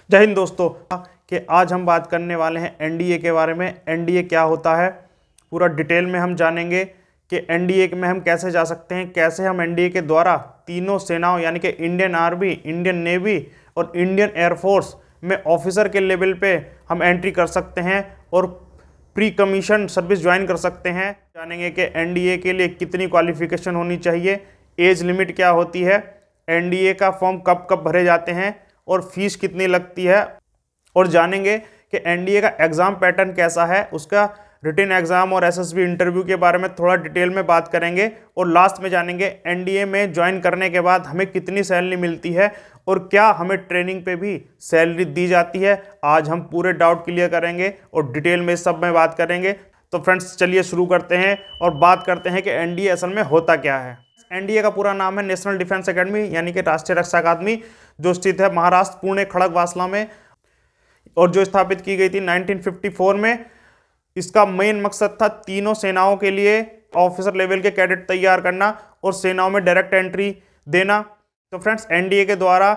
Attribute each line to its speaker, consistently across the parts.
Speaker 1: जय हिंद दोस्तों। कि आज हम बात करने वाले हैं एनडीए के बारे में। एनडीए क्या होता है पूरा डिटेल में हम जानेंगे कि एनडीए में हम कैसे जा सकते हैं, कैसे हम एनडीए के द्वारा तीनों सेनाओं यानी कि इंडियन आर्मी, इंडियन नेवी और इंडियन एयरफोर्स में ऑफिसर के लेवल पे हम एंट्री कर सकते हैं और प्री कमीशन सर्विस ज्वाइन कर सकते हैं। जानेंगे कि एनडीए के लिए कितनी क्वालिफिकेशन होनी चाहिए, एज लिमिट क्या होती है, एनडीए का फॉर्म कब कब भरे जाते हैं और फीस कितनी लगती है, और जानेंगे कि एनडीए का एग्ज़ाम पैटर्न कैसा है, उसका रिटन एग्ज़ाम और एसएसबी इंटरव्यू के बारे में थोड़ा डिटेल में बात करेंगे। और लास्ट में जानेंगे एनडीए में ज्वाइन करने के बाद हमें कितनी सैलरी मिलती है और क्या हमें ट्रेनिंग पे भी सैलरी दी जाती है। आज हम पूरे डाउट क्लियर करेंगे और डिटेल में सब में बात करेंगे। तो फ्रेंड्स चलिए शुरू करते हैं और बात करते हैं कि एनडीए असल में होता क्या है। एनडीए का पूरा नाम है नेशनल डिफेंस एकेडमी यानी कि राष्ट्रीय रक्षा अकादमी, जो स्थित है महाराष्ट्र पुणे खड़गवासला में और जो स्थापित की गई थी 1954 में। इसका मेन मकसद था तीनों सेनाओं के लिए ऑफिसर लेवल के कैडेट तैयार करना और सेनाओं में डायरेक्ट एंट्री देना। तो फ्रेंड्स एनडीए के द्वारा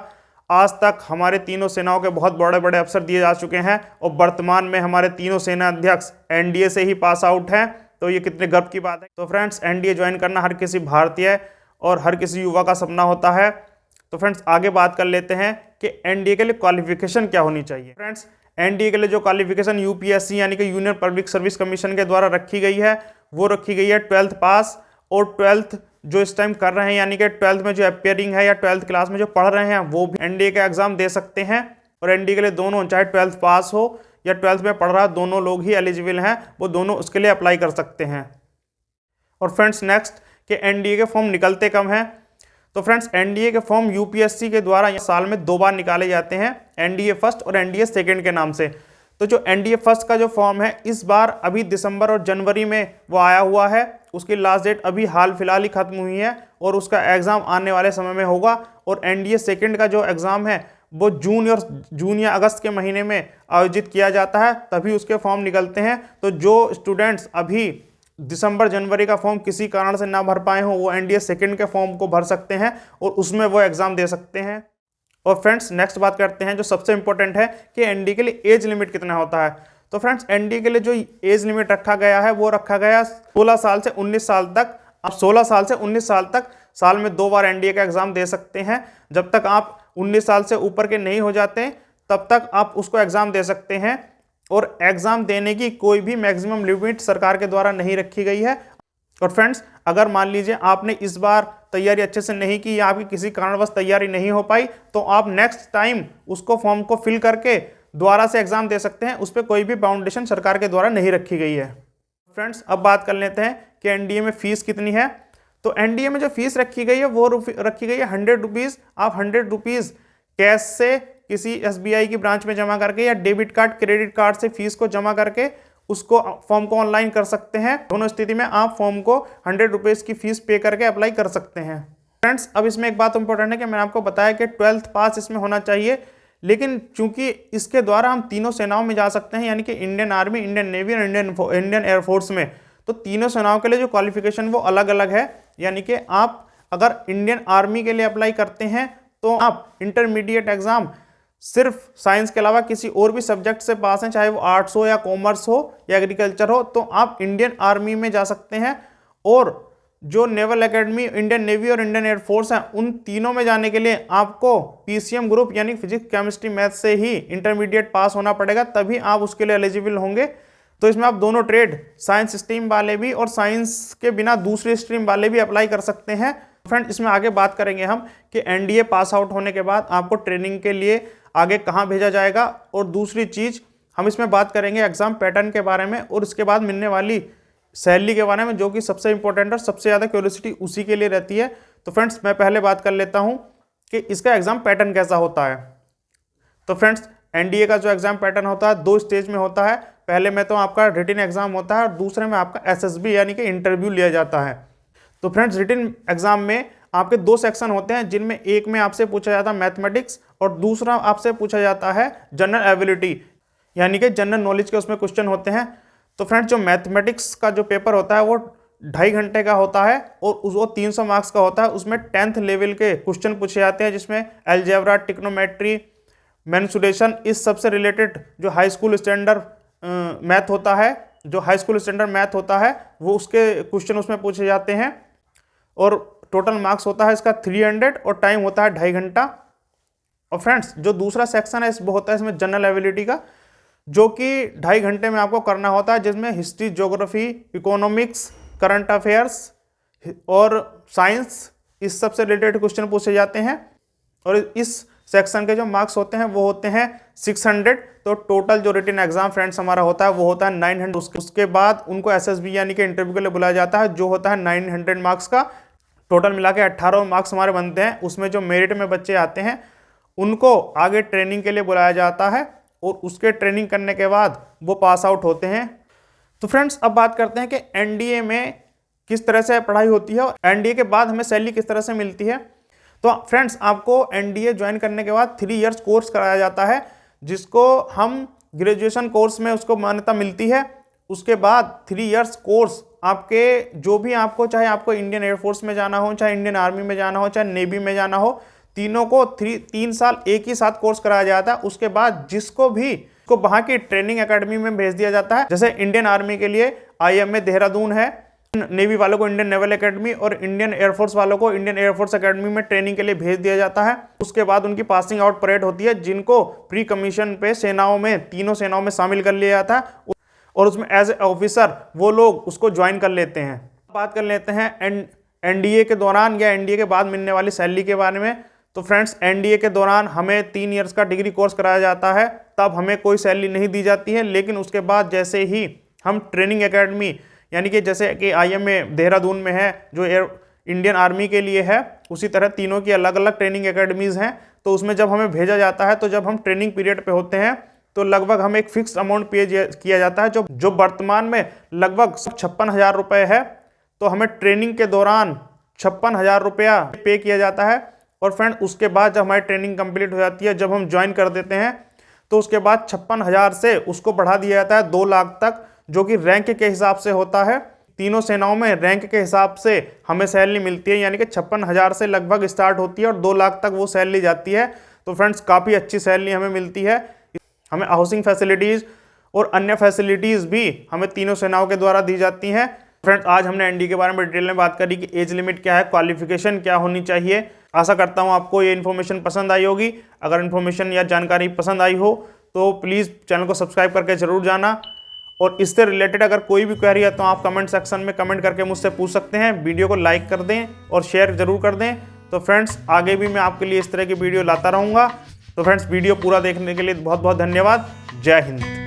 Speaker 1: आज तक हमारे तीनों सेनाओं के बहुत बड़े बड़े अफसर दिए जा चुके हैं और वर्तमान में हमारे तीनों सेना अध्यक्ष एनडीए से ही पास आउट हैं। तो ये कितने गर्व की बात है। तो फ्रेंड्स एनडीए ज्वाइन करना हर किसी भारतीय और हर किसी युवा का सपना होता है। तो फ्रेंड्स आगे बात कर लेते हैं कि एनडीए के लिए क्वालिफिकेशन क्या होनी चाहिए। फ्रेंड्स एनडीए के लिए जो क्वालिफिकेशन यूपीएससी यानी कि यूनियन पब्लिक सर्विस कमीशन के द्वारा रखी गई है वो रखी गई है 12th पास। और 12th जो इस टाइम कर रहे हैं यानी कि 12th में जो अपियरिंग है या 12th क्लास में जो पढ़ रहे हैं वो भी एनडीए का एग्जाम दे सकते हैं। और एनडीए के लिए दोनों, चाहे 12th पास हो या 12th में पढ़ रहा है, दोनों लोग ही एलिजिबल हैं, वो दोनों उसके लिए अप्लाई कर सकते हैं। और फ्रेंड्स नेक्स्ट कि एनडीए के फॉर्म निकलते कब हैं। तो फ्रेंड्स एनडीए के फॉर्म यूपीएससी के द्वारा साल में 2 बार निकाले जाते हैं, एनडीए फर्स्ट और एनडीए सेकंड के नाम से। तो जो एनडीए फर्स्ट का जो फॉर्म है इस बार अभी दिसंबर और जनवरी में वो आया हुआ है। उसकी लास्ट डेट अभी हाल फिलहाल ही खत्म हुई है और उसका एग्जाम आने वाले समय में होगा। और एनडीए सेकंड का जो एग्जाम है वो जून या अगस्त के महीने में आयोजित किया जाता है, तभी उसके फॉर्म निकलते हैं। तो जो स्टूडेंट्स अभी दिसंबर जनवरी का फॉर्म किसी कारण से ना भर पाए हो वो एनडीए सेकंड के फॉर्म को भर सकते हैं और उसमें वो एग्जाम दे सकते हैं। और फ्रेंड्स नेक्स्ट बात करते हैं जो सबसे इंपॉर्टेंट है कि एनडीए के लिए एज लिमिट कितना होता है। तो फ्रेंड्स एनडीए के लिए जो एज लिमिट रखा गया है वो रखा गया 16 साल से 19 साल तक। आप 16 साल से 19 साल तक साल में 2 बार एनडीए का एग्जाम दे सकते हैं। जब तक आप 19 साल से ऊपर के नहीं हो जाते तब तक आप उसको एग्जाम दे सकते हैं। और एग्जाम देने की कोई भी मैक्सिमम लिमिट सरकार के द्वारा नहीं रखी गई है। और फ्रेंड्स अगर मान लीजिए आपने इस बार तैयारी अच्छे से नहीं की या आपकी किसी कारणवश तैयारी नहीं हो पाई तो आप नेक्स्ट टाइम उसको फॉर्म को फिल करके दोबारा से एग्जाम दे सकते हैं। उस पर कोई भी बाउंडेशन सरकार के द्वारा नहीं रखी गई है। फ्रेंड्स अब बात कर लेते हैं कि एनडीए में फीस कितनी है। तो एनडीए में जो फीस रखी गई है वो रखी गई है 100 रुपीज़। आप 100 रुपीज़ कैश से किसी एसबीआई की ब्रांच में जमा करके या डेबिट कार्ड, क्रेडिट कार्ड से फीस को जमा करके उसको फॉर्म को ऑनलाइन कर सकते हैं। दोनों स्थिति में आप फॉर्म को 100 रुपीज़ की फीस पे करके अप्लाई कर सकते हैं। फ्रेंड्स अब इसमें एक बात इंपॉर्टेंट है कि मैंने आपको बताया कि 12th पास इसमें होना चाहिए, लेकिन चूंकि इसके द्वारा हम तीनों सेनाओं में जा सकते हैं यानी कि इंडियन आर्मी, इंडियन नेवी और इंडियन एयरफोर्स में। तो तीनों सेनाओं के लिए जो क्वालिफिकेशन वो अलग अलग है। यानी कि आप अगर इंडियन आर्मी के लिए अप्लाई करते हैं तो आप इंटरमीडिएट एग्जाम सिर्फ साइंस के अलावा किसी और भी सब्जेक्ट से पास हैं, चाहे वो आर्ट्स हो या कॉमर्स हो या एग्रीकल्चर हो, तो आप इंडियन आर्मी में जा सकते हैं। और जो नेवल एकेडमी, इंडियन नेवी और इंडियन एयरफोर्स हैं, उन तीनों में जाने के लिए आपको पीसीएम ग्रुप यानी फिजिक्स, केमिस्ट्री, मैथ से ही इंटरमीडिएट पास होना पड़ेगा, तभी आप उसके लिए एलिजिबल होंगे। तो इसमें आप दोनों ट्रेड, साइंस स्ट्रीम वाले भी और साइंस के बिना दूसरी स्ट्रीम वाले भी अप्लाई कर सकते हैं। फ्रेंड इसमें आगे बात करेंगे हम कि एनडीए पास आउट होने के बाद आपको ट्रेनिंग के लिए आगे कहाँ भेजा जाएगा। और दूसरी चीज़ हम इसमें बात करेंगे एग्जाम पैटर्न के बारे में और उसके बाद मिलने वाली सैलरी के बारे में, जो कि सबसे इंपॉर्टेंट और सबसे ज़्यादा क्यूरियोसिटी उसी के लिए रहती है। तो फ्रेंड्स मैं पहले बात कर लेता हूँ कि इसका एग्जाम पैटर्न कैसा होता है। तो फ्रेंड्स एनडीए का जो एग्जाम पैटर्न होता है 2 स्टेज में होता है। पहले में तो आपका रिटन एग्जाम होता है और दूसरे में आपका एसएसबी यानी कि इंटरव्यू लिया जाता है। तो फ्रेंड्स रिटन एग्जाम में आपके 2 सेक्शन होते हैं, जिनमें एक में आपसे पूछा जाता है मैथमेटिक्स और दूसरा आपसे पूछा जाता है जनरल एबिलिटी यानी कि जनरल नॉलेज के उसमें क्वेश्चन होते हैं। तो फ्रेंड्स जो मैथमेटिक्स का जो पेपर होता है वो 2.5 घंटे का होता है और वो 300 मार्क्स का होता है। उसमें 10th लेवल के क्वेश्चन पूछे जाते हैं, जिसमें अलजेब्रा, ट्रिग्नोमेट्री, मेंसुरेशन, इस सबसे रिलेटेड जो हाई स्कूल स्टैंडर्ड मैथ होता है, जो हाई स्कूल स्टैंडर्ड मैथ होता है वो उसके क्वेश्चन उसमें पूछे जाते हैं। और टोटल मार्क्स होता है इसका 300 और टाइम होता है 2.5 घंटा। और फ्रेंड्स जो दूसरा सेक्शन है वो होता है इसमें जनरल एबिलिटी का, जो कि 2.5 घंटे में आपको करना होता है, जिसमें history, geography, economics, current affairs और साइंस, इस सब से रिलेटेड क्वेश्चन पूछे जाते हैं। और इस सेक्शन के जो मार्क्स होते हैं वो होते हैं 600। तो टोटल जो रिटन एग्जाम फ्रेंड्स हमारा होता है वो होता है 900। उसके बाद उनको एसएसबी यानी कि इंटरव्यू के लिए बुलाया जाता है, जो होता है 900 मार्क्स का। टोटल मिला के 18 मार्क्स हमारे बनते हैं। उसमें जो मेरिट में बच्चे आते हैं उनको आगे ट्रेनिंग के लिए बुलाया जाता है और उसके ट्रेनिंग करने के बाद वो पास आउट होते हैं। तो फ्रेंड्स अब बात करते हैं कि एनडीए में किस तरह से पढ़ाई होती है और एनडीए के बाद हमें सैलरी किस तरह से मिलती है। तो फ्रेंड्स आपको एनडीए ज्वाइन करने के बाद 3 इयर्स कोर्स कराया जाता है, जिसको हम ग्रेजुएशन कोर्स में उसको मान्यता मिलती है। उसके बाद 3 इयर्स कोर्स आपके जो भी आपको, चाहे आपको इंडियन एयरफोर्स में जाना हो, चाहे इंडियन आर्मी में जाना हो, चाहे नेवी में जाना हो, तीनों को 3 साल एक ही साथ कोर्स कराया जाता है। उसके बाद जिसको भी को वहाँ की ट्रेनिंग एकेडमी में भेज दिया जाता है। जैसे इंडियन आर्मी के लिए IMA देहरादून है, नेवी वालों को इंडियन नेवल एकेडमी और इंडियन एयरफोर्स वालों को इंडियन एयरफोर्स एकेडमी में ट्रेनिंग के लिए भेज दिया जाता है। उसके बाद उनकी पासिंग आउट परेड होती है, जिनको प्री कमीशन पे सेनाओं में, तीनों सेनाओं में शामिल कर लिया जाता है और उसमें एज ए ऑफिसर वो लोग उसको ज्वाइन कर लेते हैं। बात कर लेते हैं एनडीए के दौरान या एनडीए के बाद मिलने वाली सैलरी के बारे में। तो फ्रेंड्स एनडीए के दौरान हमें 3 इयर्स का डिग्री कोर्स कराया जाता है, तब हमें कोई सैलरी नहीं दी जाती है। लेकिन उसके बाद जैसे ही हम ट्रेनिंग एकेडमी, यानी कि जैसे कि IMA देहरादून में है जो इंडियन आर्मी के लिए है, उसी तरह तीनों की अलग अलग ट्रेनिंग एकेडमीज हैं। तो उसमें जब हमें भेजा जाता है, तो जब हम ट्रेनिंग पीरियड पे होते हैं तो लगभग हमें एक फिक्स अमाउंट पे किया जाता है, जो वर्तमान में लगभग 56,000 रुपये है। तो हमें ट्रेनिंग के दौरान 56,000 रुपया पे किया जाता है। और फ्रेंड उसके बाद जब हमारी ट्रेनिंग कंप्लीट हो जाती है, जब हम ज्वाइन कर देते हैं, तो उसके बाद 56,000 से उसको बढ़ा दिया जाता है 2 लाख तक, जो कि रैंक के हिसाब से होता है। तीनों सेनाओं में रैंक के हिसाब से हमें सैलरी मिलती है, यानी कि 56,000 से लगभग स्टार्ट होती है और 2 लाख तक वो सैलरी जाती है। तो फ्रेंड्स काफ़ी अच्छी सैलरी हमें मिलती है। हमें हाउसिंग फैसिलिटीज़ और अन्य फैसिलिटीज़ भी हमें तीनों सेनाओं के द्वारा दी जाती हैं। फ्रेंड्स आज हमने एनडीए के बारे में डिटेल में बात करी कि एज लिमिट क्या है, क्वालिफिकेशन क्या होनी चाहिए। आशा करता हूँ आपको ये इन्फॉर्मेशन पसंद आई होगी। अगर इन्फॉर्मेशन या जानकारी पसंद आई हो तो प्लीज़ चैनल को सब्सक्राइब करके ज़रूर जाना। और इससे रिलेटेड अगर कोई भी क्वेरी है तो आप कमेंट सेक्शन में कमेंट करके मुझसे पूछ सकते हैं। वीडियो को लाइक कर दें और शेयर ज़रूर कर दें। तो फ्रेंड्स आगे भी मैं आपके लिए इस तरह की वीडियो लाता रहूँगा। तो फ्रेंड्स वीडियो पूरा देखने के लिए बहुत बहुत धन्यवाद। जय हिंद।